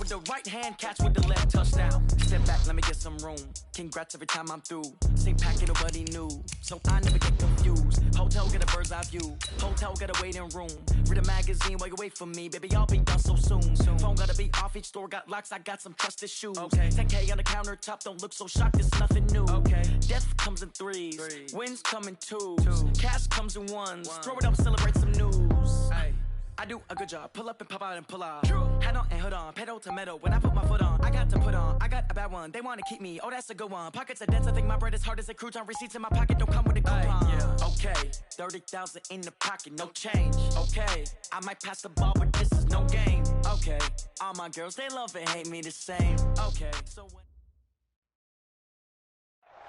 with the right hand, catch with the left, touchdown. Step back, let me get some room. Congrats every time I'm through. Same packet, nobody knew, so I never get confused. Hotel get a bird's eye view. Hotel get a waiting room. Read a magazine while you wait for me, baby. I'll be done so soon. Phone gotta be off. Each store got locks. I got some trusted shoes. Okay. 10K on the countertop. Don't look so shocked. It's nothing new. Okay. Death comes in threes. Wins come in twos. Cash comes in ones. Throw it up, celebrate some news. Ay. I do a good job. Pull up and pop out and pull out. Head on and hood on. Pedal to metal. When I put my foot on, I got to put on. I got a bad one. They want to keep me. Oh, that's a good one. Pockets are dense. I think my bread is hard as a crouton. Receipts in my pocket don't come with a coupon. Yeah. Okay. 30,000 in the pocket. No change. Okay. I might pass the ball, but this is no game. Okay. All my girls, they love and hate me the same. Okay. So when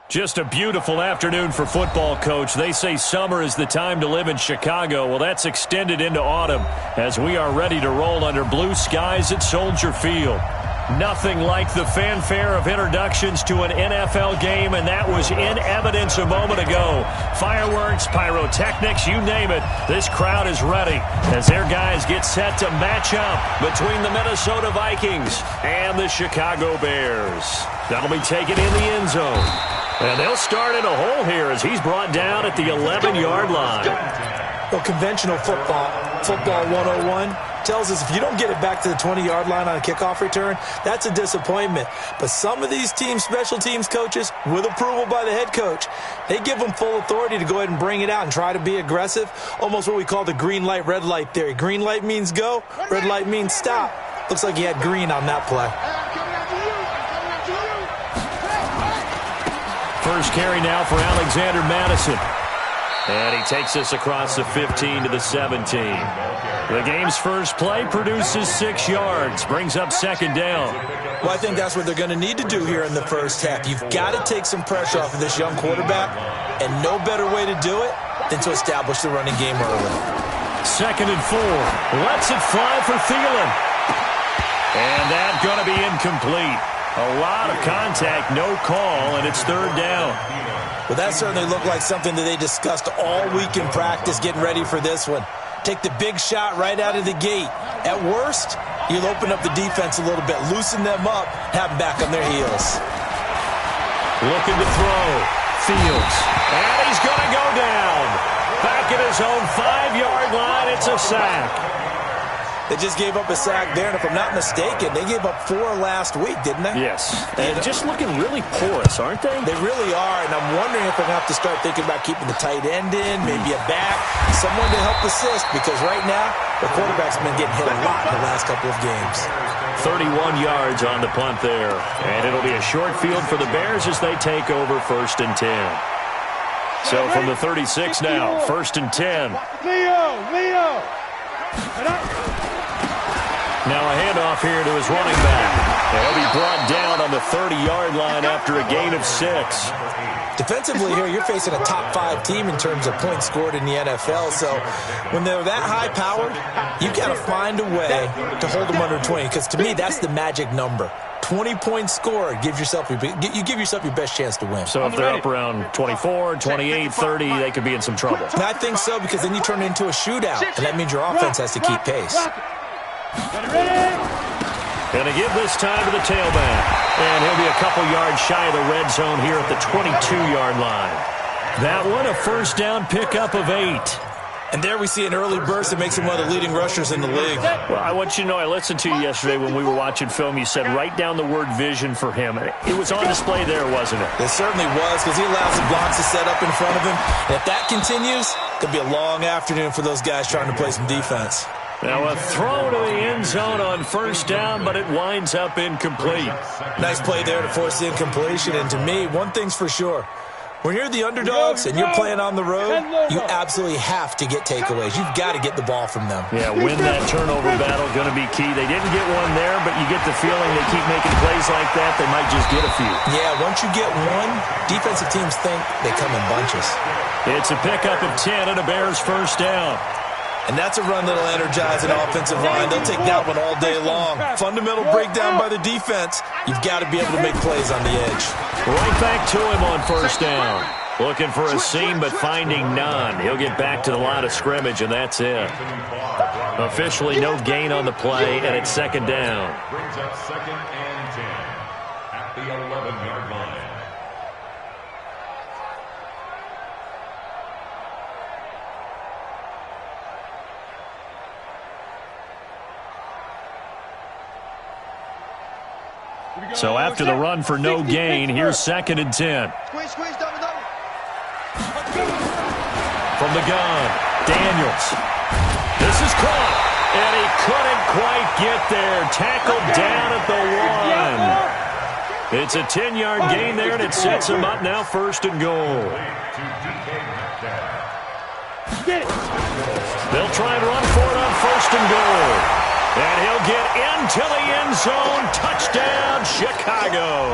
just a beautiful afternoon for football, Coach. They say summer is the time to live in Chicago. Well, that's extended into autumn as we are ready to roll under blue skies at Soldier Field. Nothing like the fanfare of introductions to an NFL game, and that was in evidence a moment ago. Fireworks, pyrotechnics, you name it. This crowd is ready as their guys get set to match up between the Minnesota Vikings and the Chicago Bears. That'll be taken in the end zone. And they'll start in a hole here as he's brought down at the 11-yard line. Well, conventional football 101, tells us if you don't get it back to the 20-yard line on a kickoff return, that's a disappointment. But some of these teams, special teams coaches, with approval by the head coach, they give them full authority to go ahead and bring it out and try to be aggressive, almost what we call the green light, red light theory. Green light means go, red light means stop. Looks like he had green on that play. First carry now for Alexander Madison. And he takes us across the 15 to the 17. The game's first play produces 6 yards, brings up second down. Well, I think that's what they're going to need to do here in the first half. You've got to take some pressure off of this young quarterback, and no better way to do it than to establish the running game early. Second and 4. Lets it fly for Thielen. And that's going to be incomplete. A lot of contact, no call, and it's third down. Well, that certainly looked like something that they discussed all week in practice getting ready for this one. Take the big shot right out of the gate. At worst, you'll open up the defense a little bit, loosen them up, have them back on their heels. Looking to throw. Fields. And he's going to go down. Back at his own 5-yard line, it's a sack. They just gave up a sack there, and if I'm not mistaken, they gave up 4 last week, didn't they? Yes. And just looking really porous, aren't they? They really are, and I'm wondering if they're going to have to start thinking about keeping the tight end in, maybe a back, someone to help assist, because right now, the quarterback's been getting hit a lot in the last couple of games. 31 yards on the punt there, and it'll be a short field for the Bears as they take over first and 10. So from the 36 now, first and 10. Leo! Now a handoff here to his running back. He'll be brought down on the 30-yard line after a gain of 6. Defensively here, you're facing a top 5 team in terms of points scored in the NFL. So when they're that high-powered, you got to find a way to hold them under 20. Because to me, that's the magic number. 20 points scored, you give yourself your best chance to win. So if they're up around 24, 28, 30, they could be in some trouble. And I think so, because then you turn it into a shootout, and that means your offense has to keep pace. Going to give this time to the tailback. And he'll be a couple yards shy of the red zone here at the 22-yard line. That one, a first down pickup of 8. And there we see an early burst that makes him one of the leading rushers in the league. Well, I want you to know, I listened to you yesterday when we were watching film. You said write down the word vision for him. It was on display there, wasn't it? It certainly was, because he allows the blocks to set up in front of him. And if that continues, it could be a long afternoon for those guys trying to play some defense. Now a throw to the end zone on first down, but it winds up incomplete. Nice play there to force the incompletion. And to me, one thing's for sure. When you're the underdogs and you're playing on the road, you absolutely have to get takeaways. You've got to get the ball from them. Yeah, win that turnover battle, going to be key. They didn't get one there, but you get the feeling they keep making plays like that, they might just get a few. Yeah, once you get one, defensive teams think they come in bunches. It's a pickup of 10 and a Bears first down. And that's a run that'll energize an offensive line. They'll take that one all day long. Fundamental breakdown by the defense. You've got to be able to make plays on the edge. Right back to him on first down. Looking for a seam, but finding none. He'll get back to the line of scrimmage, and that's it. Officially no gain on the play, and it's second down. Brings up 2nd and 10 at the 11-yard line. So after the run for no gain, here's 2nd and 10. From the gun, Daniels. This is caught, and he couldn't quite get there. Tackled down at the 1. It's a 10-yard gain there, and it sets him up now 1st and goal. They'll try and run for it on 1st and goal. And he'll get into the end zone. Touchdown, Chicago.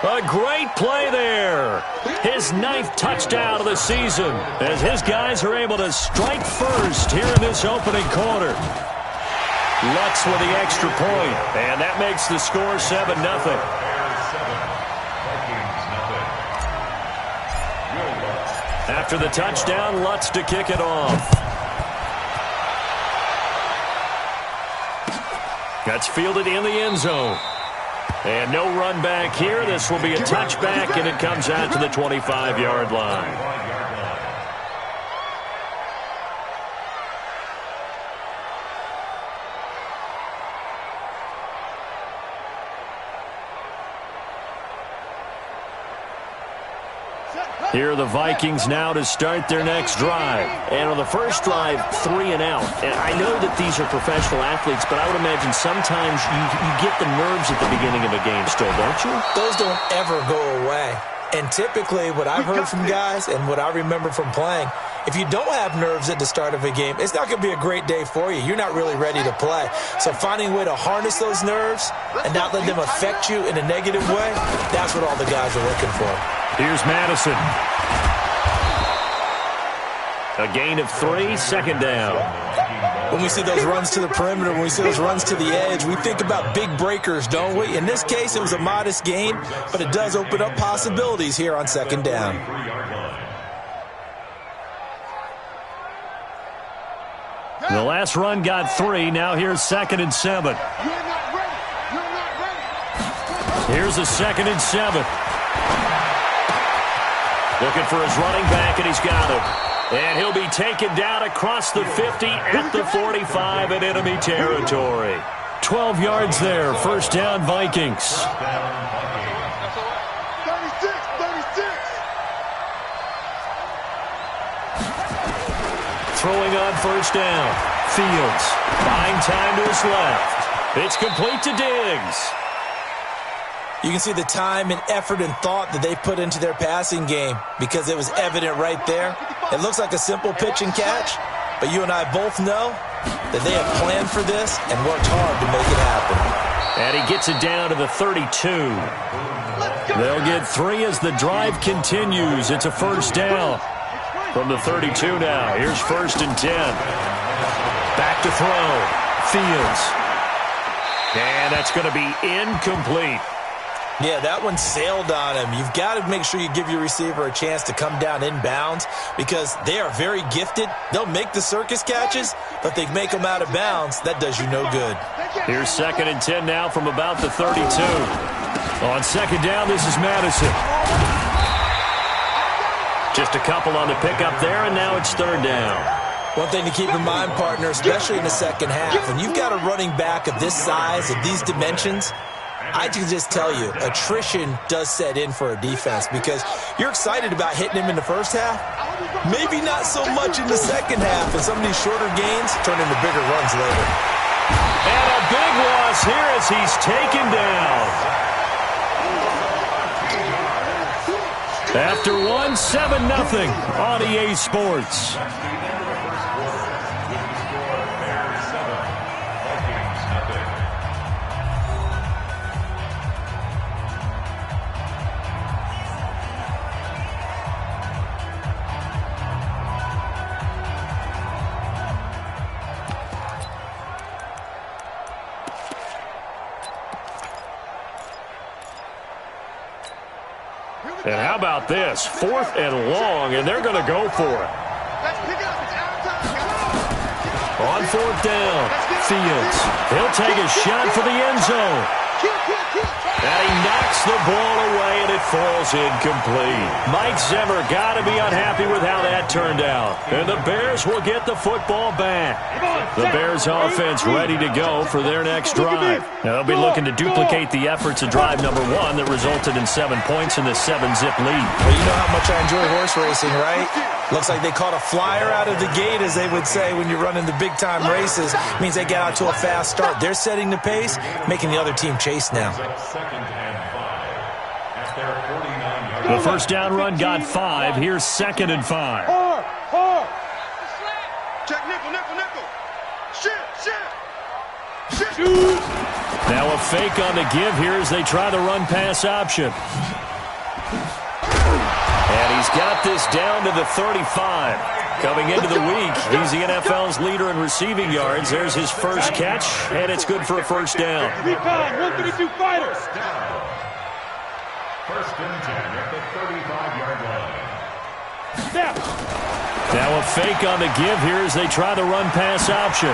A great play there. His 9th touchdown of the season as his guys are able to strike first here in this opening quarter. Lutz with the extra point, and that makes the score 7-0. After the touchdown, Lutz to kick it off. That's fielded in the end zone. And no run back here. This will be a touchback, and it comes out to the 25-yard line. Here are the Vikings now to start their next drive. And on the first drive, 3 and out. And I know that these are professional athletes, but I would imagine sometimes you get the nerves at the beginning of a game still, don't you? Those don't ever go away. And typically what I've heard from guys and what I remember from playing, if you don't have nerves at the start of a game, it's not going to be a great day for you. You're not really ready to play. So finding a way to harness those nerves and not let them affect you in a negative way, that's what all the guys are looking for. Here's Madison. A gain of 3, 2nd down. When we see those runs to the perimeter, when we see those runs to the edge, we think about big breakers, don't we? In this case, it was a modest gain, but it does open up possibilities here on 2nd down. The last run got 3. Now here's 2nd and 7. Here's a 2nd and 7. Looking for his running back, and he's got him. And he'll be taken down across the 50 at the 45 in enemy territory. 12 yards there. 1st down, Vikings. 36. Throwing on 1st down. Fields buying time to his left. It's complete to Diggs. You can see the time and effort and thought that they put into their passing game because it was evident right there. It looks like a simple pitch and catch, but you and I both know that they have planned for this and worked hard to make it happen. And he gets it down to the 32. They'll get 3 as the drive continues. It's a 1st down from the 32 now. Here's 1st and 10. Back to throw. Fields. And that's going to be incomplete. Yeah, that one sailed on him. You've got to make sure you give your receiver a chance to come down inbounds because they are very gifted. They'll make the circus catches, but they make them out of bounds. That does you no good. Here's 2nd and 10 now from about the 32. On 2nd down, this is Madison. Just a couple on the pickup there, and now it's 3rd down. One thing to keep in mind, partner, especially in the second half, when you've got a running back of this size, of these dimensions, I can just tell you, attrition does set in for a defense because you're excited about hitting him in the first half. Maybe not so much in the second half, and some of these shorter gains turn into bigger runs later. And a big loss here as he's taken down. After 7-0 on EA Sports. And how about this? 4th and long, and they're going to go for it. On 4th down, Fields. He'll take a shot for the end zone. And he knocks the ball away, and it falls incomplete. Mike Zimmer got to be unhappy with how that turned out. And the Bears will get the football back. The Bears offense ready to go for their next drive. Now, they'll be looking to duplicate the efforts of drive number 1 that resulted in 7 points in this 7-zip lead. Well, you know how much I enjoy horse racing, right? Looks like they caught a flyer out of the gate, as they would say when you're running the big-time races. Means they get out to a fast start. They're setting the pace, making the other team chase now. The first down run got 5. Here's 2nd and 5. Check nickel. Shit. Now a fake on the give here as they try the run-pass option. And he's got this down to the 35. Coming into the week, he's the NFL's leader in receiving yards. There's his first catch, and it's good for a first down. Recon, 132 fighters. First and 10 at the 35-yard line. Snap. Now a fake on the give here as they try the run-pass option.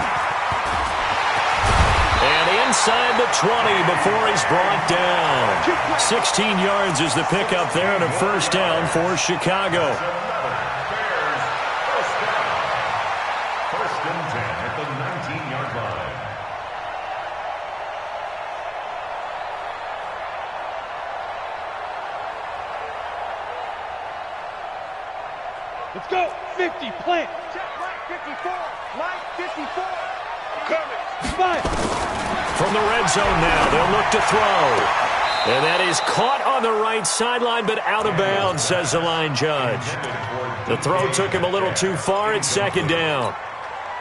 And inside the 20 before he's brought down. 16 yards is the pickup there, and a first down for Chicago. First and 10 at the 19-yard line. Let's go. 50, plant. Check right 54. Right 54. Coming. 5. From the red zone now, they'll look to throw. And that is caught on the right sideline, but out of bounds, says the line judge. The throw took him a little too far. It's 2nd down.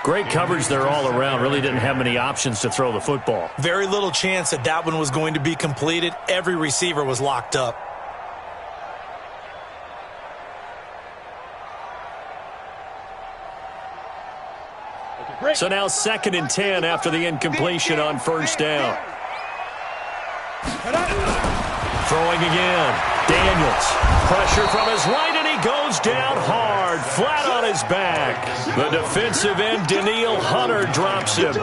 Great coverage there all around. Really didn't have many options to throw the football. Very little chance that that one was going to be completed. Every receiver was locked up. So now 2nd and 10 after the incompletion on first down. Throwing again. Daniels. Pressure from his right, and he goes down hard, flat on his back. The defensive end, Danielle Hunter, drops him.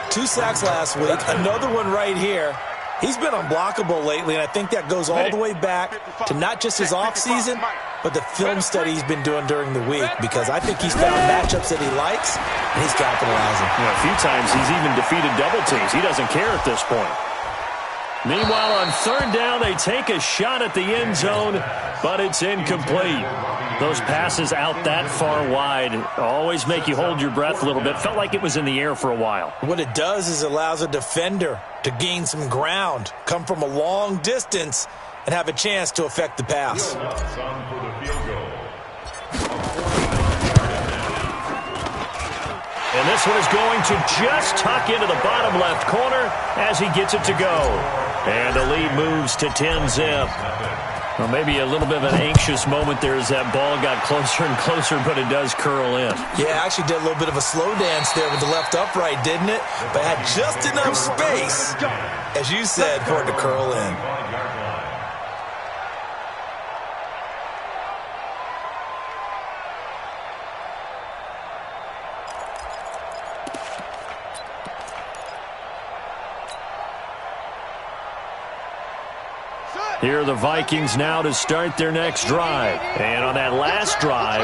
2 sacks last week. Another one right here. He's been unblockable lately, and I think that goes all the way back to not just his offseason, but the film study he's been doing during the week, because I think he's found matchups that he likes, and he's capitalizing. A few times he's even defeated double teams. He doesn't care at this point. Meanwhile, on 3rd down, they take a shot at the end zone, but it's incomplete. Those passes out that far wide always make you hold your breath a little bit. Felt like it was in the air for a while. What it does is it allows a defender to gain some ground, come from a long distance, and have a chance to affect the pass. And this one is going to just tuck into the bottom left corner as he gets it to go. And the lead moves to 10-zip. Well, maybe a little bit of an anxious moment there as that ball got closer and closer, but it does curl in. Yeah, actually did a little bit of a slow dance there with the left upright, didn't it? But had just enough space, as you said, for it to curl in. Here are the Vikings now to start their next drive. And on that last drive,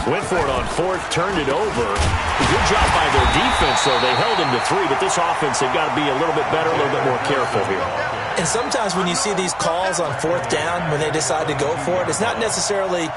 went for it on 4th, turned it over. Good job by their defense, though. They held them to 3, but this offense, they've got to be a little bit better, a little bit more careful here. And sometimes when you see these calls on 4th down, when they decide to go for it, it's not necessarily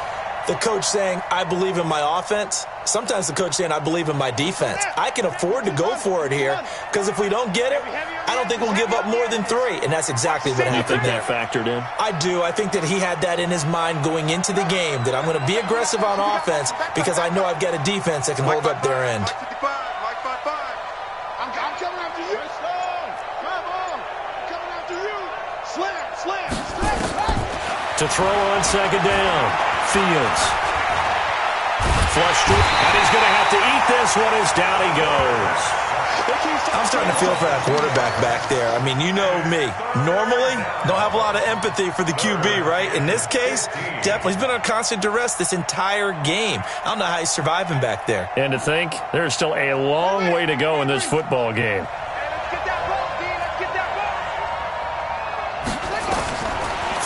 the coach saying, I believe in my offense. Sometimes the coach saying, I believe in my defense. I can afford to go for it here, because if we don't get it, I don't think we'll give up more than 3. And that's exactly what happened there. You think that factored in? I do. I think that he had that in his mind going into the game, that I'm going to be aggressive on offense because I know I've got a defense that can hold up their end. I'm coming after you. Come on. Coming after you. Slam. To throw on 2nd down, Fields. Flushed it, and he's going to have to eat this one as down he goes. I'm starting to feel for that quarterback back there. I mean, you know me. Normally, don't have a lot of empathy for the QB, right? In this case, definitely. He's been on constant duress this entire game. I don't know how he's surviving back there. And to think, there's still a long way to go in this football game.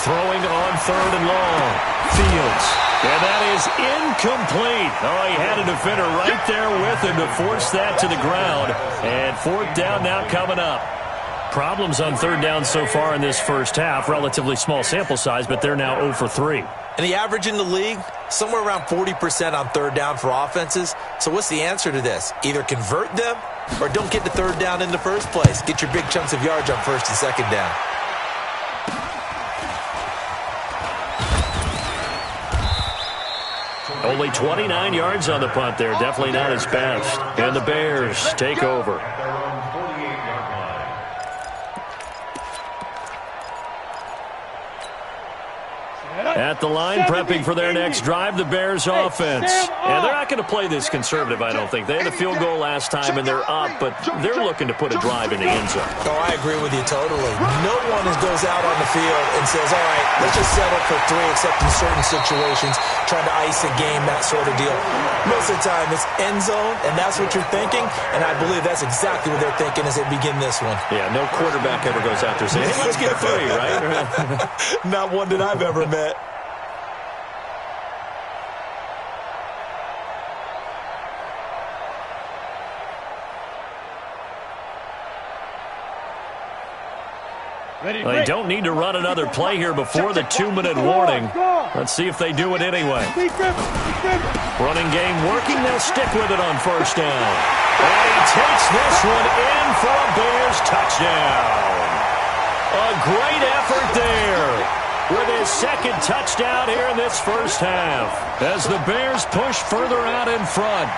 Throwing on 3rd and long. Fields. And that is incomplete. Oh, he had a defender right there with him to force that to the ground. And 4th down now coming up. Problems on 3rd down so far in this first half. Relatively small sample size, but they're now 0 for 3. And the average in the league, somewhere around 40% on 3rd down for offenses. So what's the answer to this? Either convert them or don't get the 3rd down in the first place. Get your big chunks of yards on 1st and 2nd down. Only 29 yards on the punt there. Definitely not his best. And the Bears take over. At the line, prepping for their next drive, the Bears offense. And they're not going to play this conservative, I don't think. They had a field goal last time, and they're up, but they're looking to put a drive in the end zone. Oh, I agree with you totally. No one goes out on the field and says, all right, let's just settle for 3, except in certain situations, trying to ice a game, that sort of deal. Most of the time, it's end zone, and that's what you're thinking, and I believe that's exactly what they're thinking as they begin this one. Yeah, no quarterback ever goes out there saying, hey, let's get 3, right? Not one that I've ever met. Well, they don't need to run another play here before the 2-minute warning. Let's see if they do it anyway. Running game working. They'll stick with it on 1st down. And he takes this one in for a Bears touchdown. A great effort there with his 2nd touchdown here in this first half as the Bears push further out in front.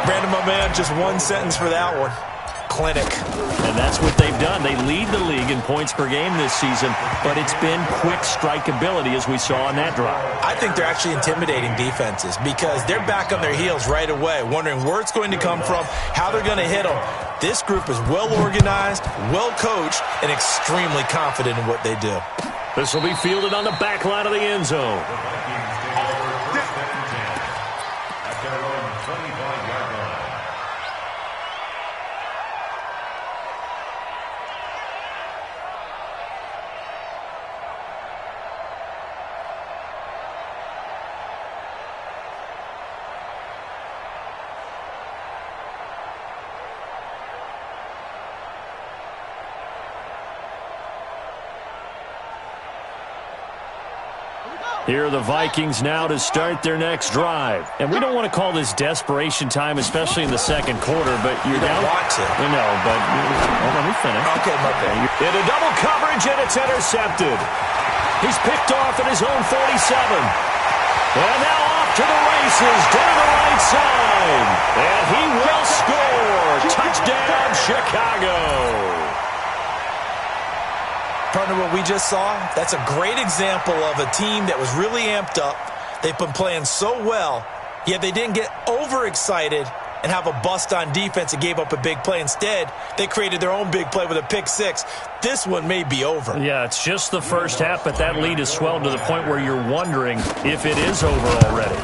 Brandon, my man, just one sentence for that one. Clinic. And that's what they've done. They lead the league in points per game this season, but it's been quick strike ability as we saw on that drive. I think they're actually intimidating defenses because they're back on their heels right away, wondering where it's going to come from, how they're going to hit them. This group is well organized, well coached, and extremely confident in what they do. This will be fielded on the back line of the end zone. Here are the Vikings now to start their next drive. And we don't want to call this desperation time, especially in the 2nd quarter, but you're down. Want to. We know, but let me finish. Okay, my bad. Into double coverage, and it's intercepted. He's picked off at his own 47. And now off to the races, down the right side. And he will score. Touchdown, Chicago. Partner, what we just saw, that's a great example of a team that was really amped up. They've been playing so well, yet they didn't get overexcited and have a bust on defense and gave up a big play. Instead, they created their own big play with a pick 6. This one may be over. Yeah, it's just the first half, but that lead has swelled to the point where you're wondering if it is over already.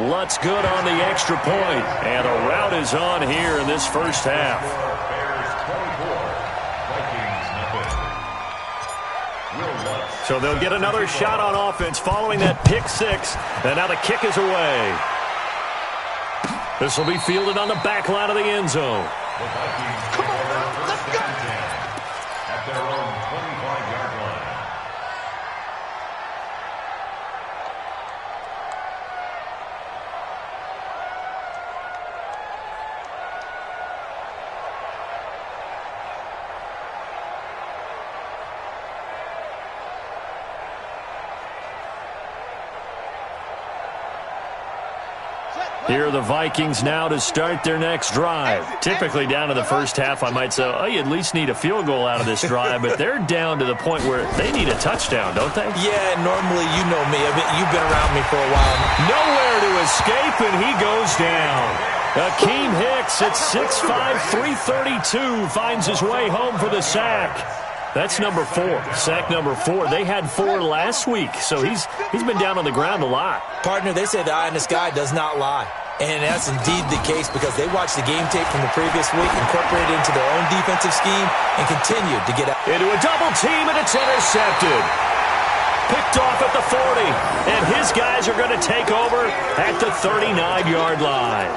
Lutz good on the extra point, and a rout is on here in this first half. So they'll get another shot on offense following that pick 6. And now the kick is away. This will be fielded on the back line of the end zone. Come on now, let's go. At their own 25-yard line. Here are the Vikings now to start their next drive. Typically down to the first half, I might say, oh, you at least need a field goal out of this drive, but they're down to the point where they need a touchdown, don't they? Yeah, normally, you know me. I mean, you've been around me for a while. Nowhere to escape, and he goes down. Akeem Hicks at 6'5", 332 finds his way home for the sack. That's number 4. Sack number 4. They had 4 last week, so he's been down on the ground a lot. Partner, they say the eye in the sky does not lie. And that's indeed the case because they watched the game tape from the previous week, incorporated it into their own defensive scheme, and continued to get out. Into a double team, and it's intercepted. Picked off at the 40, and his guys are going to take over at the 39-yard line.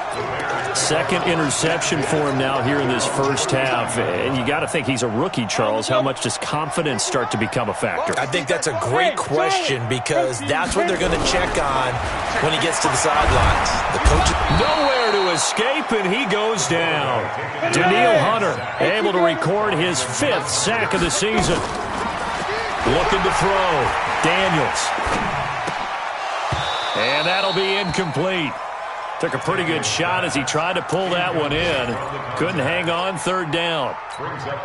Second interception for him now here in this first half. And you got to think he's a rookie, Charles. How much does confidence start to become a factor? I think that's a great question because that's what they're going to check on when he gets to the sidelines. The coach nowhere to escape, and he goes down. Daniil Hunter able to record his 5th sack of the season. Looking to throw. Daniels. And that'll be incomplete. Took a pretty good shot as he tried to pull that one in. Couldn't hang on, 3rd down.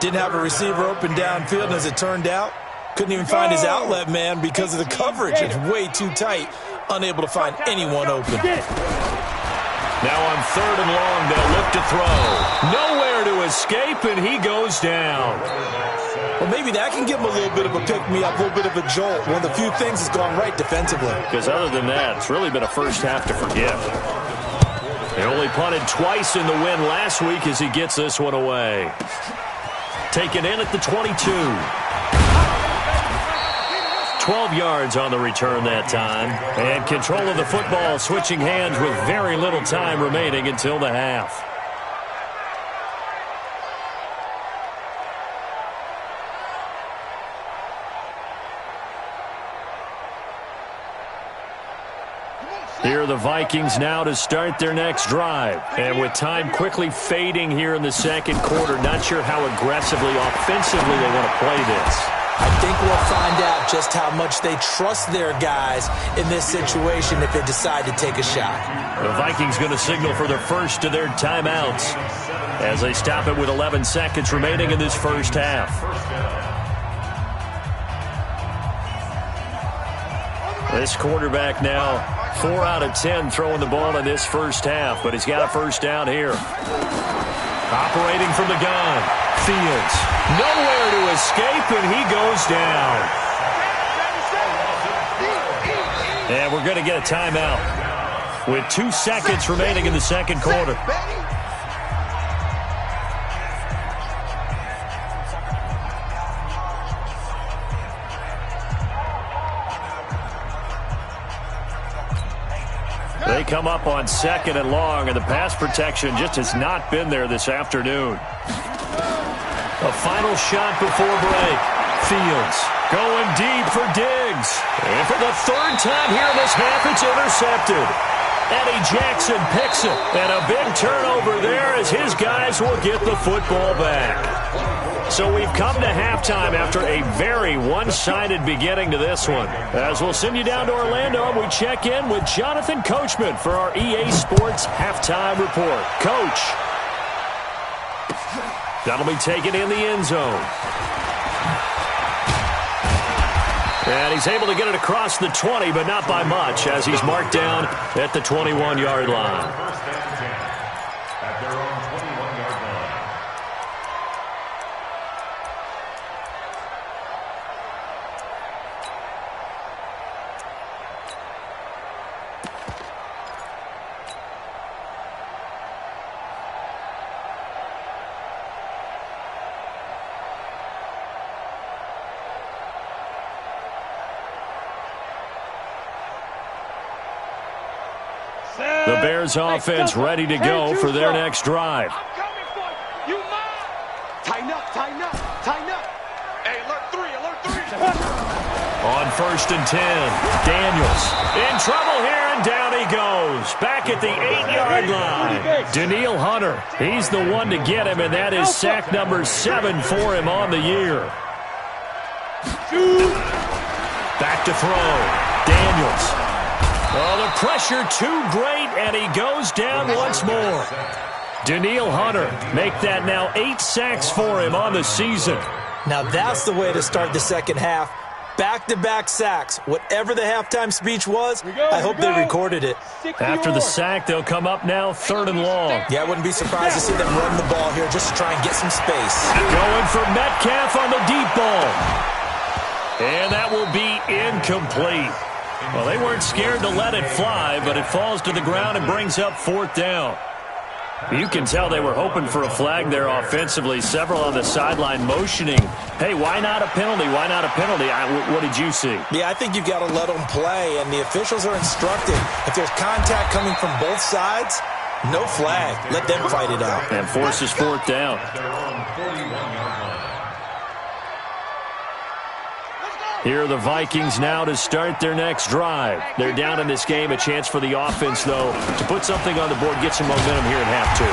Didn't have a receiver open downfield, and as it turned out, couldn't even find his outlet man because of the coverage. It's way too tight. Unable to find anyone open. Now on 3rd and long, they'll look to throw. Nowhere to escape, and he goes down. Well, maybe that can give him a little bit of a pick-me-up, a little bit of a jolt. One of the few things that's gone right defensively. Because other than that, it's really been a first half to forget. They only punted twice in the win last week as he gets this one away. Taken in at the 22. 12 yards on the return that time. And control of the football switching hands with very little time remaining until the half. Here are the Vikings now to start their next drive. And with time quickly fading here in the second quarter, not sure how aggressively, offensively they want to play this. I think we'll find out just how much they trust their guys in this situation if they decide to take a shot. The Vikings going to signal for their first of their timeouts as they stop it with 11 seconds remaining in this first half. This quarterback now 4 out of 10 throwing the ball in this first half, but he's got a first down here. Operating from the gun, Fields. Nowhere to escape, and he goes down. And we're going to get a timeout with 2 seconds remaining in the second quarter. They come up on 2nd and long, and the pass protection just has not been there this afternoon. A final shot before break. Fields going deep for Diggs. And for the 3rd time here in this half, it's intercepted. Eddie Jackson picks it, and a big turnover there as his guys will get the football back. So we've come to halftime after a very one-sided beginning to this one. As we'll send you down to Orlando, we check in with Jonathan Coachman for our EA Sports Halftime Report. Coach. That'll be taken in the end zone. And he's able to get it across the 20, but not by much, as he's marked down at the 21-yard line. At their own 21-yard line. The Bears offense ready to go for their next drive. I'm coming for you. You mine. Tighten up, tighten up, tighten up. Hey, alert 3, alert 3. On 1st and 10, Daniels in trouble here, and down he goes. Back at the 8-yard line. Daniil Hunter, he's the one to get him, and that is sack number 7 for him on the year. Back to throw. Daniels. Oh, the pressure too great, and he goes down once more. Daniil Hunter, make that now 8 sacks for him on the season. Now that's the way to start the second half. Back-to-back sacks. Whatever the halftime speech was, I hope they recorded it. After the sack, they'll come up now 3rd and long. Yeah, I wouldn't be surprised to see them run the ball here just to try and get some space. Going for Metcalf on the deep ball. And that will be incomplete. Well, they weren't scared to let it fly, but it falls to the ground and brings up 4th down. You can tell they were hoping for a flag there offensively. Several on the sideline motioning, hey, why not a penalty? Why not a penalty? What did you see? Yeah, I think you've got to let them play, and the officials are instructed. If there's contact coming from both sides, no flag. Let them fight it out. And forces 4th down. Here are the Vikings now to start their next drive. They're down in this game. A chance for the offense, though, to put something on the board, get some momentum here in half 2.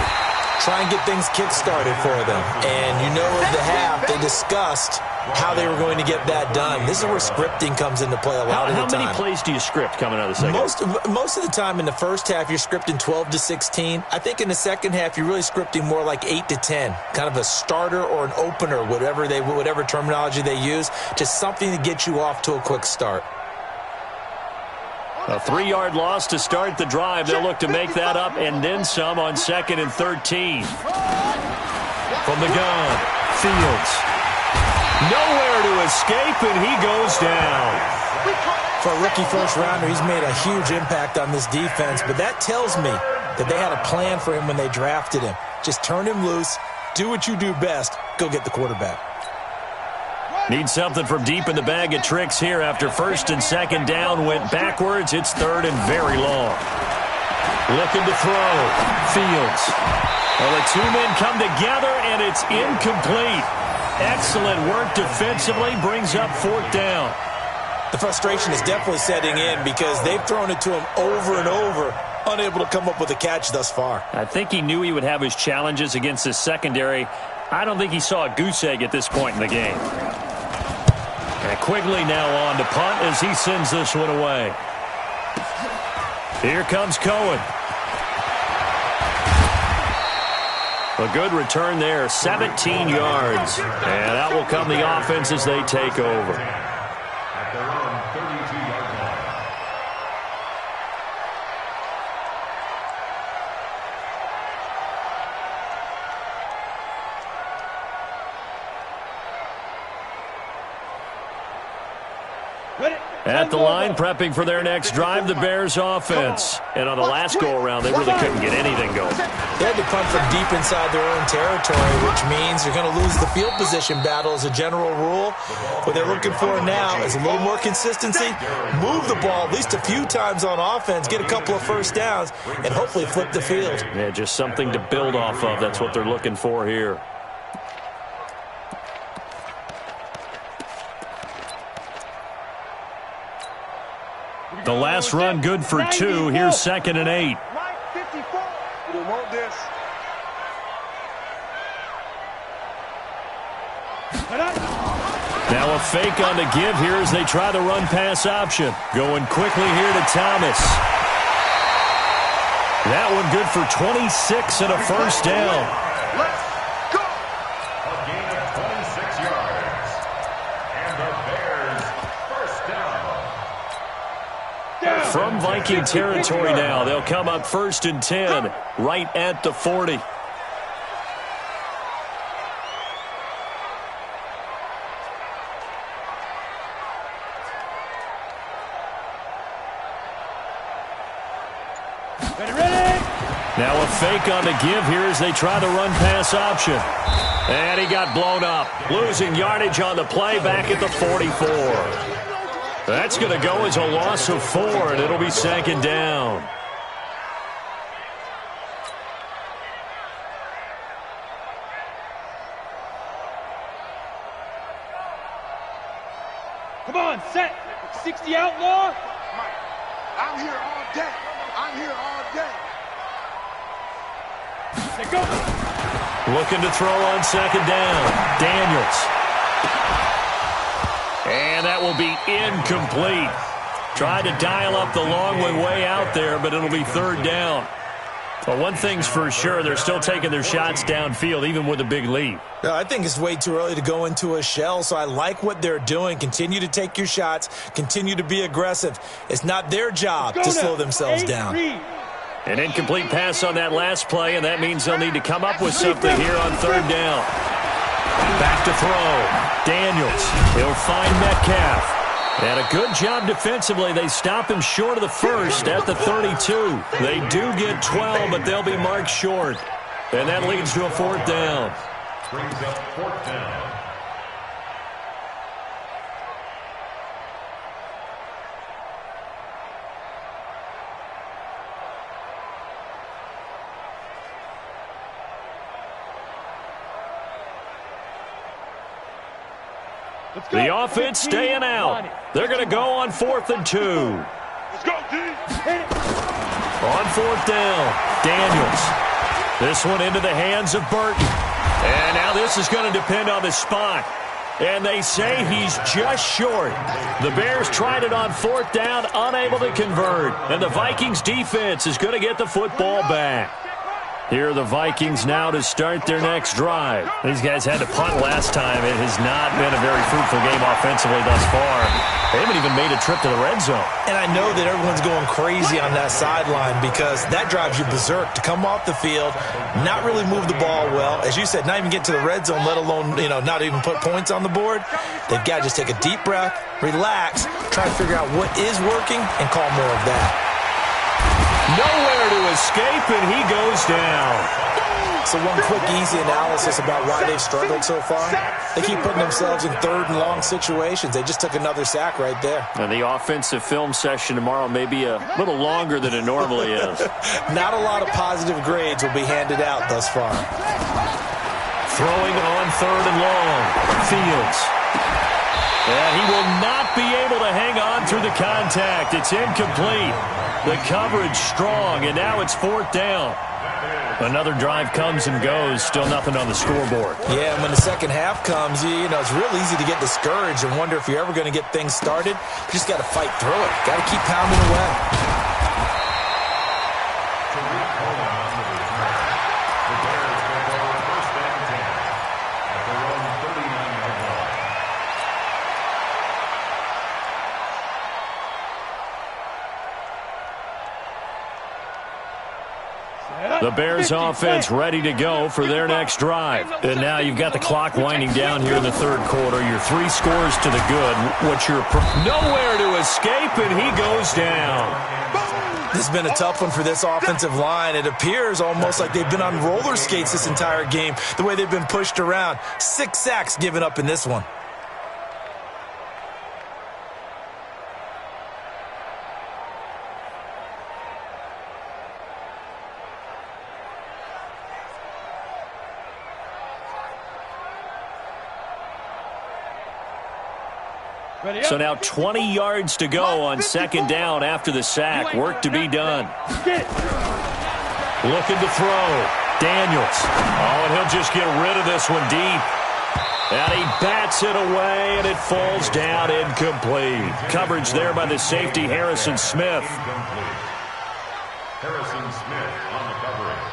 Try and get things kick-started for them. And you know at the half, they discussed how they were going to get that done. This is where scripting comes into play a lot of the time. How many plays do you script coming out of the second? Most of the time in the first half, you're scripting 12 to 16. I think in the second half, you're really scripting more like 8 to 10. Kind of a starter or an opener, whatever terminology they use. Just something to get you off to a quick start. A 3-yard loss to start the drive. They'll look to make that up and then some on 2nd and 13. From the gun, Fields. Nowhere to escape, and he goes down. For a rookie first-rounder, he's made a huge impact on this defense, but that tells me that they had a plan for him when they drafted him. Just turn him loose, do what you do best, go get the quarterback. Need something from deep in the bag of tricks here after 1st and 2nd down went backwards. It's 3rd and very long. Looking to throw. Fields. Well, the 2 men come together, and it's incomplete. Excellent work defensively, brings up 4th down. The frustration is definitely setting in because they've thrown it to him over and over, unable to come up with a catch thus far. I think he knew he would have his challenges against his secondary. I don't think he saw a goose egg at this point in the game. And Quigley now on to punt as he sends this one away. Here comes Cohen. A good return there, 17 yards. And out will come the offense as they take over. At their own 32-yard line. At the line, prepping for their next drive, the Bears offense. And on the last go-around, they really couldn't get anything going. They had to punt from deep inside their own territory, which means you're going to lose the field position battle as a general rule. What they're looking for now is a little more consistency, move the ball at least a few times on offense, get a couple of first downs, and hopefully flip the field. Yeah, just something to build off of. That's what they're looking for here. The last run good for 2. Here's 2nd and 8. We want this. Now a fake on the give here as they try the run-pass option. Going quickly here to Thomas. That one good for 26 and a first down. Let's go. A gain of 26 yards. And the Bears first down. From Viking territory now, they'll come up 1st and 10, right at the 40. Now a fake on the give here as they try the run-pass option. And he got blown up. Losing yardage on the play back at the 44. That's going to go as a loss of 4, and it'll be 2nd down. Come on, set. 60 outlaw. I'm here all day. I'm here all day. They go. Looking to throw on 2nd down. Daniels. And that will be incomplete. Tried to dial up the long way out there, but it'll be 3rd down. Well, one thing's for sure, they're still taking their shots downfield, even with a big lead. I think it's way too early to go into a shell, so I like what they're doing. Continue to take your shots. Continue to be aggressive. It's not their job to slow themselves down. An incomplete pass on that last play, and that means they'll need to come up with something here on third down. Back to throw. Daniels. He'll find Metcalf. And a good job defensively. They stop him short of the first at the 32. They do get 12, but they'll be marked short. And that leads to a fourth down. Brings up fourth down. The offense staying out. They're going to go on 4th and 2. Let's go, D. On 4th down, Daniels. This one into the hands of Burton. And now this is going to depend on the spot. And they say he's just short. The Bears tried it on 4th down, unable to convert. And the Vikings defense is going to get the football back. Here are the Vikings now to start their next drive. These guys had to punt last time. It has not been a very fruitful game offensively thus far. They haven't even made a trip to the red zone. And I know that everyone's going crazy on that sideline because that drives you berserk to come off the field, not really move the ball well. As you said, not even get to the red zone, let alone, not even put points on the board. They've got to just take a deep breath, relax, try to figure out what is working, and call more of that. Nowhere to escape, and he goes down. So one quick, easy analysis about why they've struggled so far. They keep putting themselves in third and long situations. They just took another sack right there. And the offensive film session tomorrow may be a little longer than it normally is. Not a lot of positive grades will be handed out thus far. Throwing on 3rd and long. Fields. And he will not be able to hang on through the contact. It's incomplete. The coverage strong, and now it's 4th down. Another drive comes and goes, still nothing on the scoreboard. Yeah, and when the second half comes, it's real easy to get discouraged and wonder if you're ever going to get things started. You just got to fight through it. Got to keep pounding away. The Bears offense ready to go for their next drive. And now you've got the clock winding down here in the third quarter. Your 3 scores to the good. What's your nowhere to escape, and he goes down. This has been a tough one for this offensive line. It appears almost like they've been on roller skates this entire game, the way they've been pushed around. 6 sacks given up in this one. So now 20 yards to go on 2nd down after the sack. Work to be done. Looking to throw. Daniels. Oh, and he'll just get rid of this one deep. And he bats it away, and it falls down incomplete. Coverage there by the safety, Harrison Smith. Harrison Smith on the coverage.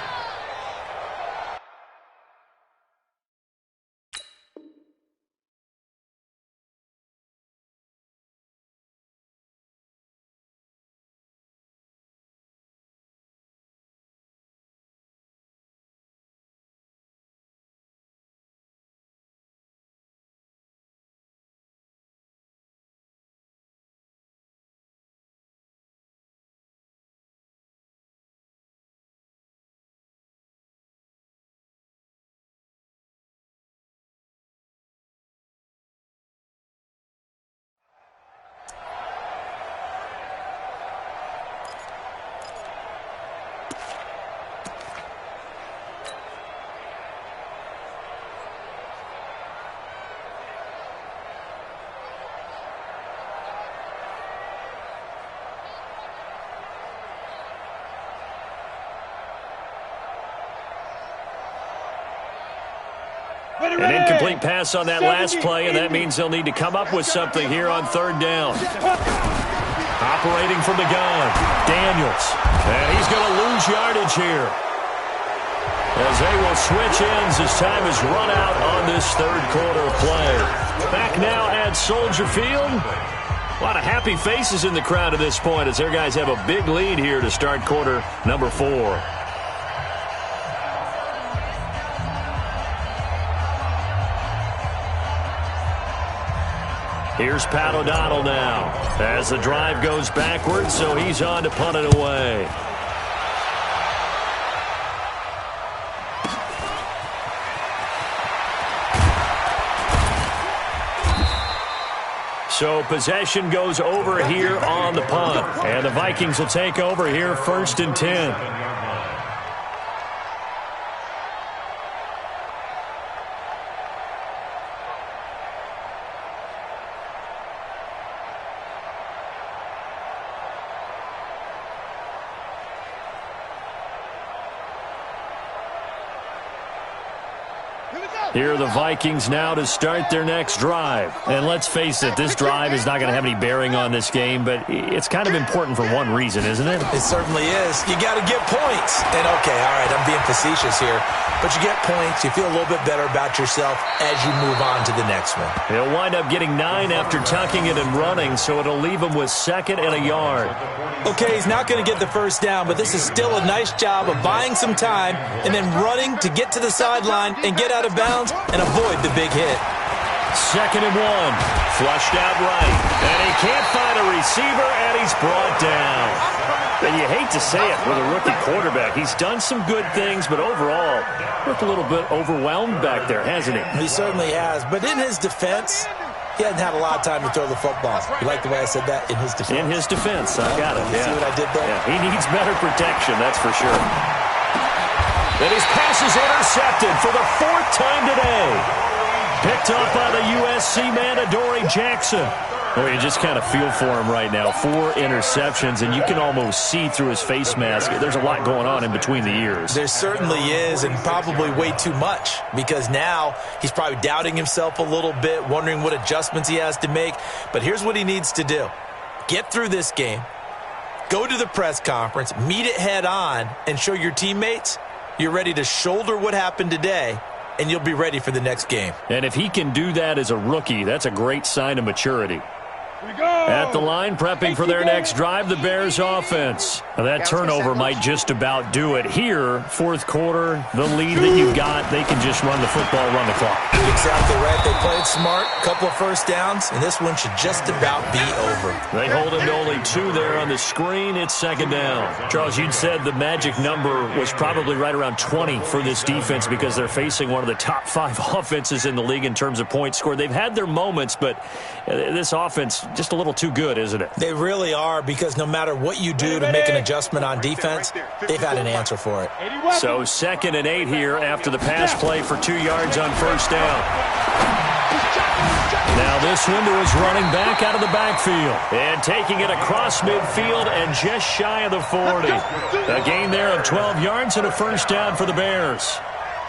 An incomplete pass on that last play, and that means they'll need to come up with something here on 3rd down. Operating from the gun, Daniels. And he's going to lose yardage here, as they will switch ends as time has run out on this third quarter of play. Back now at Soldier Field. A lot of happy faces in the crowd at this point as their guys have a big lead here to start quarter number 4. Here's Pat O'Donnell now as the drive goes backwards, so he's on to punt it away. So possession goes over here on the punt. And the Vikings will take over here 1st and 10. Here are the Vikings now to start their next drive. And let's face it, this drive is not going to have any bearing on this game, but it's kind of important for one reason, isn't it? It certainly is. You got to get points. And, okay, all right, I'm being facetious here. But you get points, you feel a little bit better about yourself as you move on to the next one. He'll wind up getting 9 after tucking it and running, so it'll leave him with 2nd and a yard. Okay, he's not going to get the first down, but this is still a nice job of buying some time and then running to get to the sideline and get out of bounds and avoid the big hit. 2nd and 1. Flushed out right. And he can't find a receiver, and he's brought down. And you hate to say it with a rookie quarterback. He's done some good things, but overall, looked a little bit overwhelmed back there, hasn't he? He certainly has. But in his defense, he hasn't had a lot of time to throw the football. You like the way I said that? In his defense. In his defense. I got it. See what I did there? Yeah, he needs better protection, that's for sure. And his pass is intercepted for the 4th time today. Picked up by the USC man, Adoree Jackson. Well, you just kind of feel for him right now. 4 interceptions, and you can almost see through his face mask. There's a lot going on in between the ears. There certainly is, and probably way too much, because now he's probably doubting himself a little bit, wondering what adjustments he has to make. But here's what he needs to do. Get through this game, go to the press conference, meet it head on, and show your teammates you're ready to shoulder what happened today, and you'll be ready for the next game. And if he can do that as a rookie, that's a great sign of maturity. At the line, prepping for their next drive, the Bears offense. Now, that turnover might just about do it. Here, 4th quarter, the lead that you've got, they can just run the football, run the clock. Exactly right. They played smart, couple of first downs, and this one should just about be over. They hold him to only 2 there on the screen. It's 2nd down. Charles, you'd said the magic number was probably right around 20 for this defense because they're facing one of the top 5 offenses in the league in terms of points scored. They've had their moments, but this offense just a little too good, isn't it? They really are, because no matter what you do to make an adjustment on defense, they've had an answer for it. So 2nd and 8 here after the pass play for 2 yards on 1st down. Now this one to his running back out of the backfield. And taking it across midfield and just shy of the 40. A gain there of 12 yards and a 1st down for the Bears.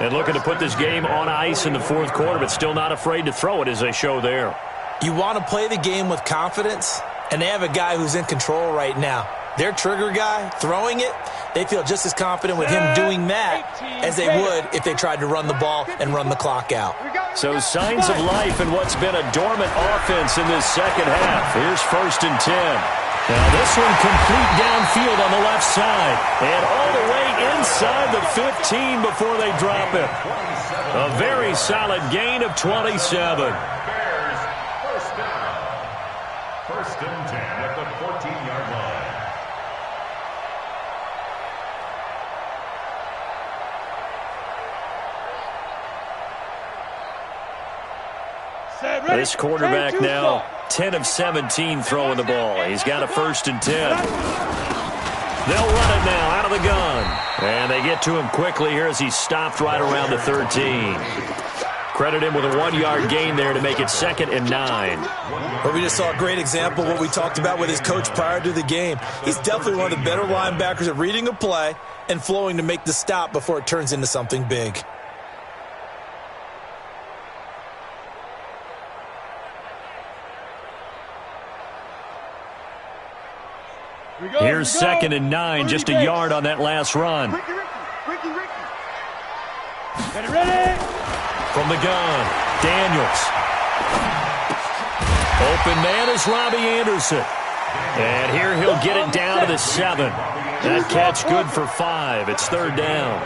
And looking to put this game on ice in the 4th quarter, but still not afraid to throw it as they show there. You want to play the game with confidence, and they have a guy who's in control right now. Their trigger guy, throwing it, they feel just as confident with him doing that as they would if they tried to run the ball and run the clock out. So signs of life in what's been a dormant offense in this 2nd half. Here's 1st and 10. Now this one complete downfield on the left side. And all the way inside the 15 before they drop it. A very solid gain of 27. First and 10 at the 14-yard line. This quarterback now 10 of 17 throwing the ball. He's got a 1st and 10. They'll run it now out of the gun. And they get to him quickly here as he stopped right around the 13. Credit him with a 1-yard gain there to make it 2nd and 9. Well, we just saw a great example of what we talked about with his coach prior to the game. He's definitely one of the better linebackers at reading a play and flowing to make the stop before it turns into something big. Here's 2nd and 9, just a yard on that last run. Ricky. Ready? From the gun, Daniels. Open man is Robbie Anderson. And here he'll get it down to the 7. That catch good for 5. It's 3rd down.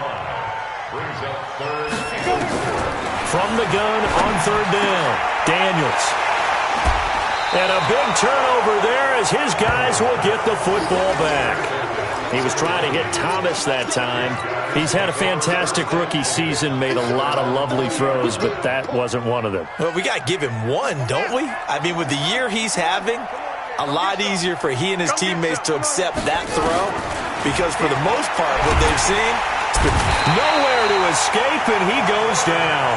From the gun on 3rd down, Daniels. And a big turnover there as his guys will get the football back. He was trying to hit Thomas that time. He's had a fantastic rookie season, made a lot of lovely throws, but that wasn't one of them. Well, we got to give him one, don't we? I mean, with the year he's having, a lot easier for he and his teammates to accept that throw because for the most part, what they've seen, it's been nowhere to escape, and he goes down.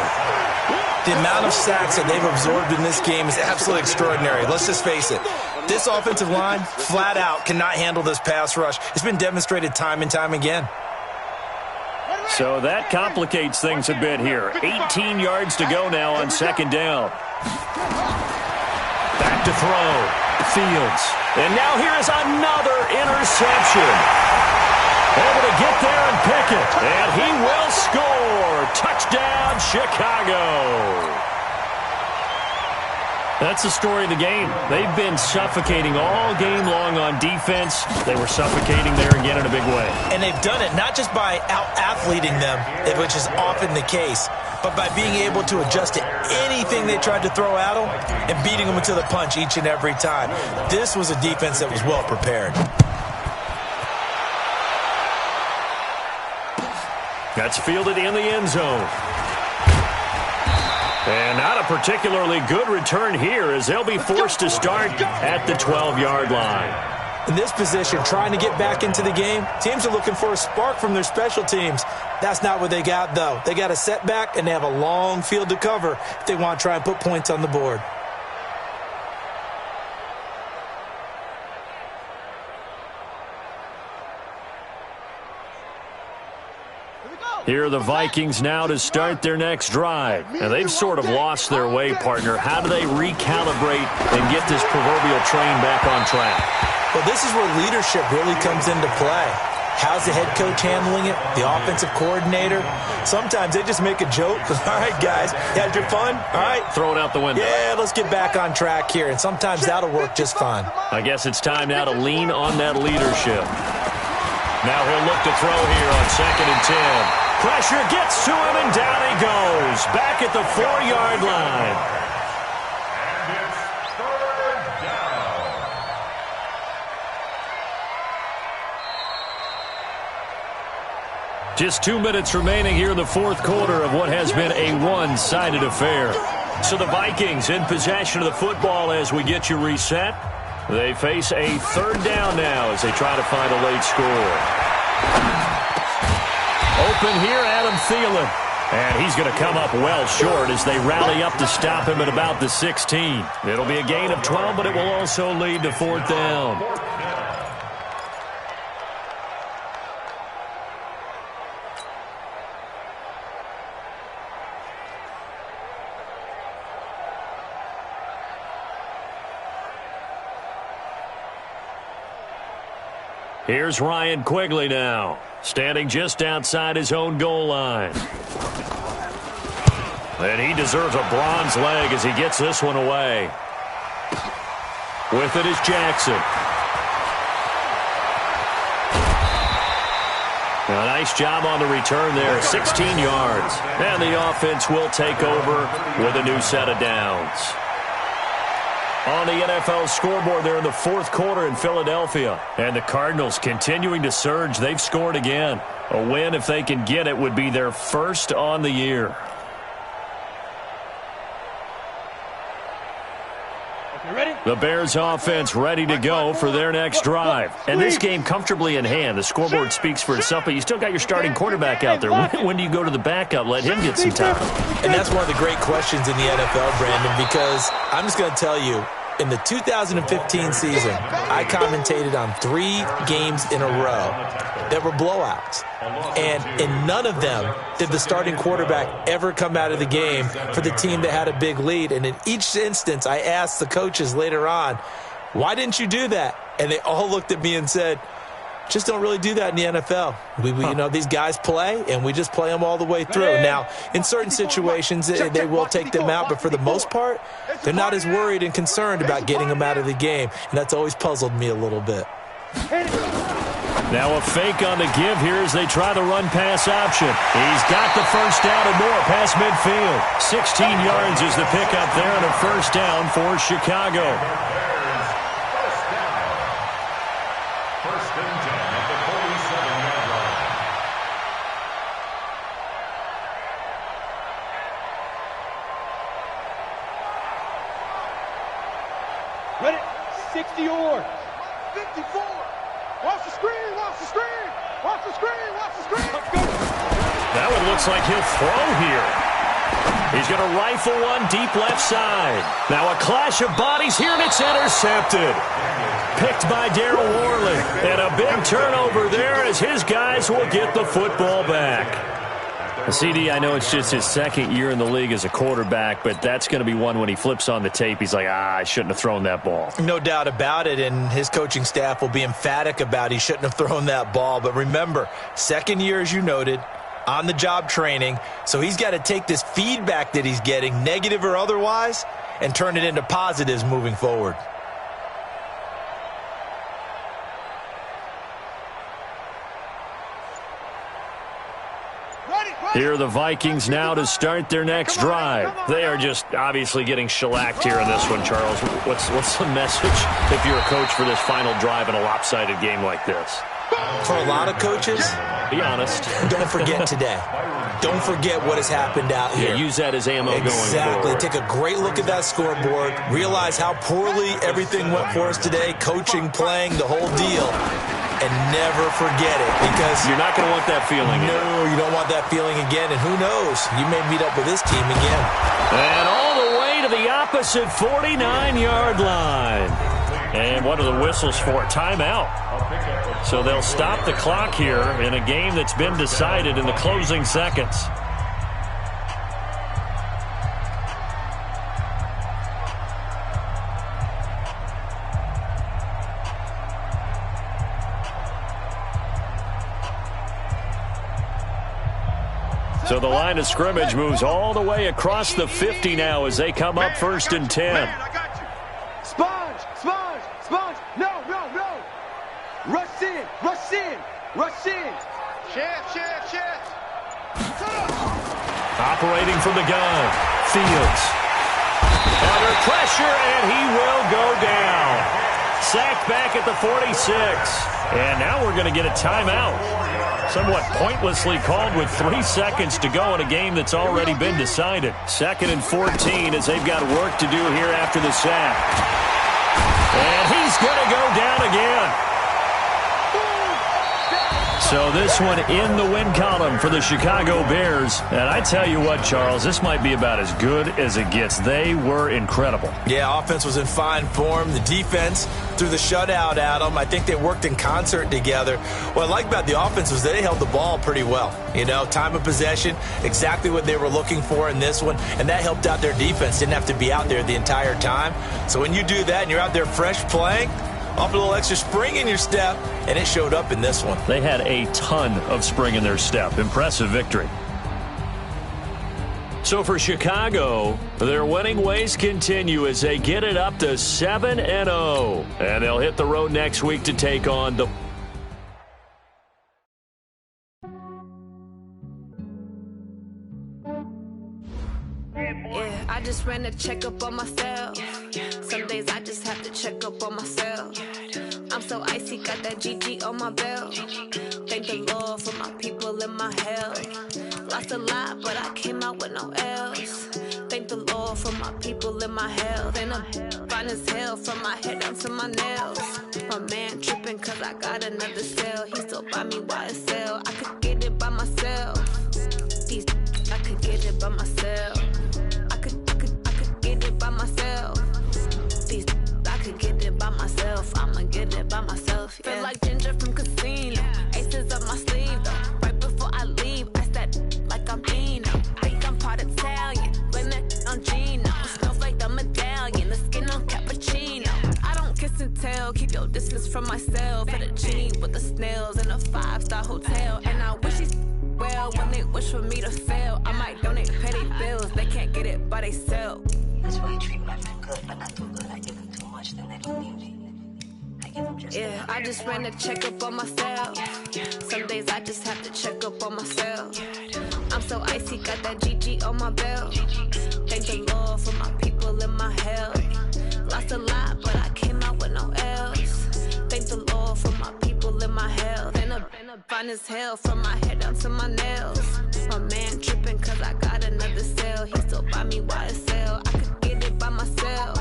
The amount of sacks that they've absorbed in this game is absolutely extraordinary. Let's just face it. This offensive line, flat out, cannot handle this pass rush. It's been demonstrated time and time again. So that complicates things a bit here. 18 yards to go now on 2nd down. Back to throw. Fields. And now here is another interception. Able to get there and pick it. And he will score. Touchdown, Chicago. That's the story of the game. They've been suffocating all game long on defense. They were suffocating there again in a big way. And they've done it not just by out-athleting them, which is often the case, but by being able to adjust to anything they tried to throw at them and beating them to the punch each and every time. This was a defense that was well prepared. That's fielded in the end zone. And not a particularly good return here as they'll be forced to start at the 12-yard line. In this position, trying to get back into the game, teams are looking for a spark from their special teams. That's not what they got, though. They got a setback, and they have a long field to cover if they want to try and put points on the board. Here are the Vikings now to start their next drive. And they've sort of lost their way, partner. How do they recalibrate and get this proverbial train back on track? Well, this is where leadership really comes into play. How's the head coach handling it? The offensive coordinator? Sometimes they just make a joke. All right, guys, you had your fun? All right. Throw it out the window. Yeah, let's get back on track here. And sometimes that'll work just fine. I guess it's time now to lean on that leadership. Now he'll look to throw here on 2nd and 10. Pressure gets to him, and down he goes. Back at the 4-yard line. And it's 3rd down. Just 2 minutes remaining here in the 4th quarter of what has been a one-sided affair. So the Vikings in possession of the football as we get you reset. They face a 3rd down now as they try to find a late score. Open here, Adam Thielen. And he's going to come up well short as they rally up to stop him at about the 16. It'll be a gain of 12, but it will also lead to 4th down. Here's Ryan Quigley now, standing just outside his own goal line. And he deserves a bronze leg as he gets this one away. With it is Jackson. A nice job on the return there, 16 yards. And the offense will take over with a new set of downs. On the NFL scoreboard there in the 4th quarter in Philadelphia. And the Cardinals continuing to surge. They've scored again. A win, if they can get it, would be their first on the year. The Bears offense ready to go for their next drive. And this game comfortably in hand. The scoreboard speaks for itself, but you still got your starting quarterback out there. When do you go to the backup? Let him get some time. And that's one of the great questions in the NFL, Brandon, because I'm just going to tell you, in the 2015 season, I commentated on 3 games in a row that were blowouts. And in none of them did the starting quarterback ever come out of the game for the team that had a big lead. And in each instance, I asked the coaches later on, Why didn't you do that? And they all looked at me and said, just don't really do that in the NFL. You know, these guys play, and we just play them all the way through. Now, in certain situations, they will take them out, but for the most part, they're not as worried and concerned about getting them out of the game, and that's always puzzled me a little bit. Now a fake on the give here as they try the run-pass option. He's got the first down and more past midfield. 16 yards is the pickup there and a first down for Chicago. First and 10 at the 47-yard line. Ready? 60 or 54. Watch the screen, watch the screen. Watch the screen, watch the screen. let's go. That one looks like he'll throw here. He's going to rifle one deep left side. Now a clash of bodies here, and it's intercepted. Picked by Darryl Worley. And a big turnover there as his guys will get the football back. CD, I know it's just his second year in the league as a quarterback, but that's going to be one when he flips on the tape. He's like, I shouldn't have thrown that ball. No doubt about it, and his coaching staff will be emphatic about he shouldn't have thrown that ball. But remember, second year, as you noted, on-the-job training, so he's got to take this feedback that he's getting, negative or otherwise, and turn it into positives moving forward. Here are the Vikings now to start their next drive. They are just obviously getting shellacked here in this one, Charles. What's the message if you're a coach for this final drive in a lopsided game like this? For a lot of coaches, be honest. Don't forget today. Don't forget what has happened out here. Yeah, use that as ammo going forward. Exactly. Take a great look at that scoreboard. Realize how poorly everything went for us today. Coaching, playing, the whole deal. And never forget it, because you're not going to want that feeling again. No, you don't want that feeling again, and who knows? You may meet up with this team again. And all the way to the opposite 49-yard line. And what are the whistles for? Timeout. So they'll stop the clock here in a game that's been decided in the closing seconds. So the line of scrimmage moves all the way across the 50 now as they come up first and 10. Man, I got you. Sponge, sponge, sponge. No. Rush in, rush in, rush in. Chef. Operating from the gun, Fields. Under pressure, and he will go down. Sacked back at the 46. And now we're going to get a timeout. Somewhat pointlessly called with 3 seconds to go in a game that's already been decided. 2nd and 14 as they've got work to do here after the sack. And he's going to go down again. So this one in the win column for the Chicago Bears. And I tell you what, Charles, this might be about as good as it gets. They were incredible. Yeah, offense was in fine form. The defense threw the shutout at them. I think they worked in concert together. What I like about the offense was they held the ball pretty well. You know, time of possession, exactly what they were looking for in this one. And that helped out their defense. Didn't have to be out there the entire time. So when you do that and you're out there fresh playing, off a little extra spring in your step, and it showed up in this one. They had a ton of spring in their step. Impressive victory. So for Chicago, their winning ways continue as they get it up to 7-0. And they'll hit the road next week to take on the... Yeah, I just ran a checkup on myself. Some days I just have to check up on myself. I'm so icy, got that GG on my belt. Thank the Lord for my people and my health. Lost a lot, but I came out with no L's. Thank the Lord for my people and my health. And I'm fine as hell from my head down to my nails. My man tripping cause I got another cell. He still buy me YSL. I could get it by myself. These I could get it by myself. I could get it by myself. These I could get it by myself. I'ma get it by myself. Yeah. Feel like Ginger from Casino. Aces up my sleeve though. Right before I leave, I said like I'm Dino. Think I'm part Italian. Blame that on Gino. Smells like the medallion. The skin on cappuccino. I don't kiss and from myself. At a genie with the snails in a 5-star hotel. And I wish these well when they wish for me to fail. I might donate petty bills, they can't get it by themselves. That's why I treat my friend good, but not too good. I give them too much, then they don't need me. Yeah, I just ran a checkup on myself. Some days I just have to check up on myself. I'm so icy, got that GG on my belt. Thank the Lord for my people in my health. Lost a lot, but I came out with no else. Thank the Lord for my people in my health. And a fine as hell from my head down to my nails. My man tripping cause I got another cell. He still buy me YSL. I could get it by myself.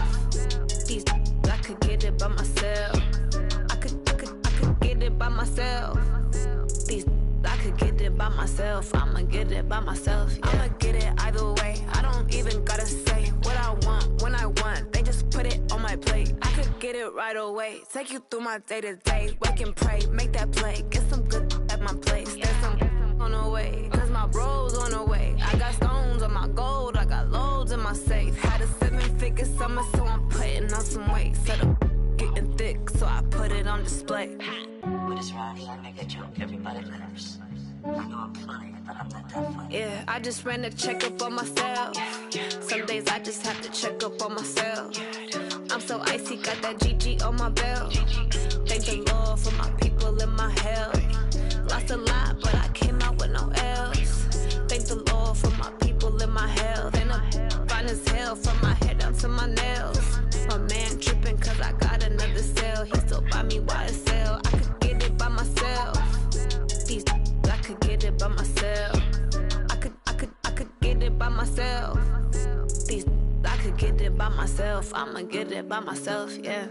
These I could get it by myself. I could get it by myself. These I could get it by myself. I'ma get it by myself. Yeah. I'ma get it either way. I don't even gotta say what I want when I want. They just put it on my plate. I could get it right away. Take you through my day to day. Wake and pray, make that play. Get some good at my place. There's some on the way. Cause my bro's on the way. I got stones on my gold. I got loads in my safe. Had a 7-figure summer, so I'm putting on some weight. Set up getting thick, so I put it on display. But it's around here, I make a joke, everybody laughs. I know I'm funny, but I'm not that funny. Yeah, I just ran a checkup on myself. Some days I just have to check up on myself. I'm so icy, got that GG on my belt. Thank the Lord for my people in my health. Lost a lot, but I came out with no else. Thank the Lord for my people in my health. And I'm fine as hell from my head down to my nails. My man tripping cause I got another cell. He still buy me YSL. I could get it by myself. These I could get it by myself. I could get it by myself. These I could get it by myself. I'ma get it by myself, yeah.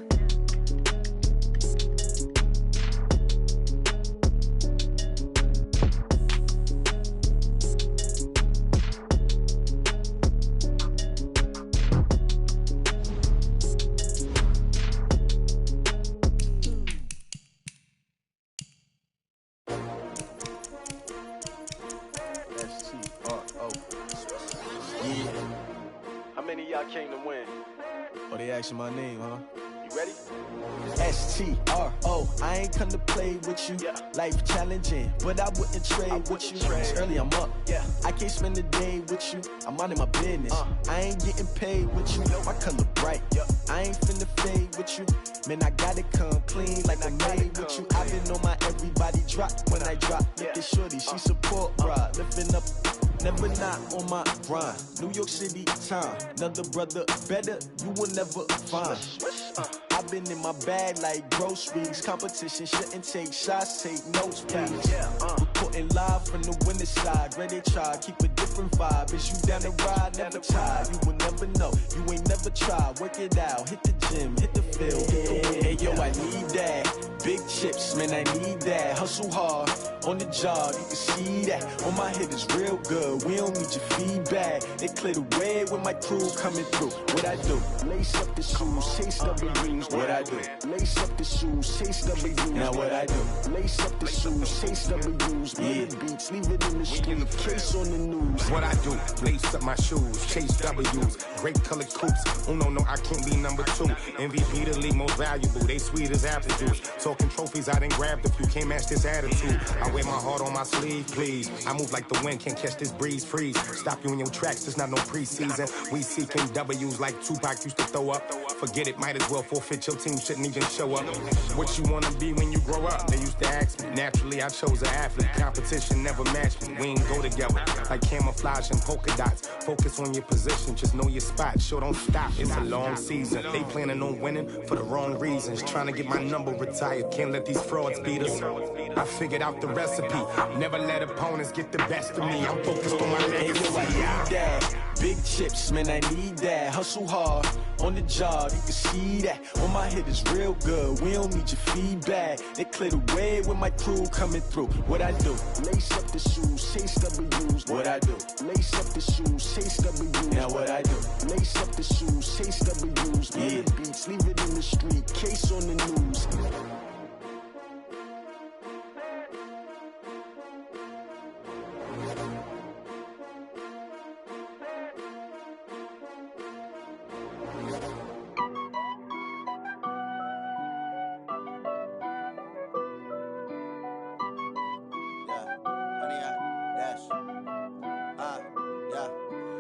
How many of y'all came to win? Oh, they asking my name, huh? You ready? STRO, I ain't come to play with you. Yeah. Life challenging, but I wouldn't trade with you. It's early, I'm up. Yeah. I can't spend the day with you. I'm minding my business. I ain't getting paid with you. My color bright. I ain't finna fade with you. Man, I gotta come clean like I made with you. I've been on my everybody drop when I drop. Look at shorty, she support, bruh. Lifting up. Never not on my grind. New York City time. Another brother better, you will never find. I've been in my bag like groceries. Competition shouldn't take shots, take notes, please. Reporting live from the winning side. Ready to try, keep a different vibe. Is you down the ride, never tired. You will never know, you ain't never tried. Work it out, hit the gym, hit the field, hit the win. Hey yo, I need that. Big chips, man, I need that. Hustle hard, on the job, you can see that. On my hit is real good, we don't need your feedback. They clear the way with my crew coming through. What I do? Lace up the shoes, chase W's. What I do? Lace up the shoes, chase W's. Now what I do? Lace up the shoes, chase W's. Yeah. Beats, leave it in the street, case on the news. What I do? Lace up my shoes, chase W's. Great colored coops. Oh no, I can't be number 2. MVP the league most valuable. They sweet as apple juice. Talking trophies, I done grabbed a few. Can't match this attitude. I wear my heart on my sleeve, please. I move like the wind, can't catch this breeze. Freeze. Stop you in your tracks, it's not no preseason. We seeking W's like Tupac used to throw up. Forget it, might as well forfeit. Your team shouldn't even show up. What you wanna be when you grow up? They used to ask me. Naturally, I chose an athlete. Competition never matched me. We ain't go together like camouflage and polka dots. Focus on your position, just know your spot. Sure, don't stop. It's a long season. They planning on winning for the wrong reasons. Trying to get my number retired. Can't let these frauds beat us. I figured out the recipe. Never let opponents get the best of me. I'm focused on my legacy. I need that. Big chips, man, I need that. Hustle hard, on the job, you can see that. On my hit is real good, we don't need your feedback. They clear the way with my crew coming through. What I do? Lace up the shoes, chase W's. What I do? Lace up the shoes, chase W's. Now what I do? Lace up the shoes, chase W's. Yeah. Beats, leave it in the street, case on the news.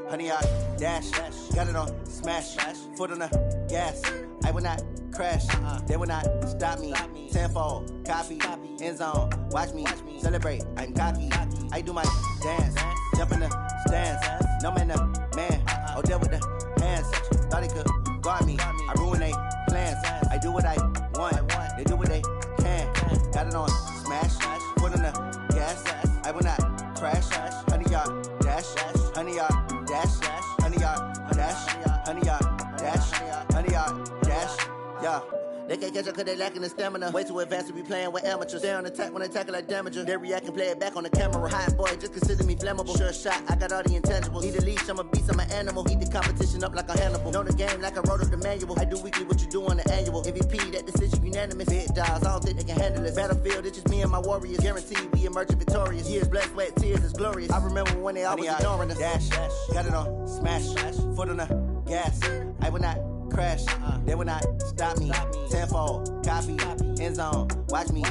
100 yard dash. Got it on smash. Foot on the gas. I will not crash. They will not stop me. Tenfold, copy, end zone. Watch me celebrate. I'm cocky. I do my dance. Jump in the stands. No man, the man. Oh, deal with the hands. Thought he could guard me. I ruin they plans. I do what I want. They do what they can. Got it on smash. Foot on the gas. I will not crash. 100 yard dash. 100 yard dash. 100 yard dash. 100 yard dash. 100 yard dash. Yeah. They can't catch up cause they lacking the stamina. Way too advanced to be playing with amateurs. Stay on attack when they tackle like damager. They react and play it back on the camera. Hot boy, just consider me flammable. Sure shot, I got all the intangibles. Need a leash, I'm a beast, I'm an animal. Eat the competition up like a Hannibal. Know the game like I wrote up the manual. I do weekly what you do on the annual. MVP, that decision unanimous. Big dogs, I don't think they can handle it. Battlefield, it's just me and my warriors. Guaranteed we emerge victorious. Years, blood, sweat, tears, it's glorious. I remember when they always ignoring us. Dash, got it on smash. Foot on the gas. I will not crash. They will not stop me. Tenfold, copy, end zone. Watch me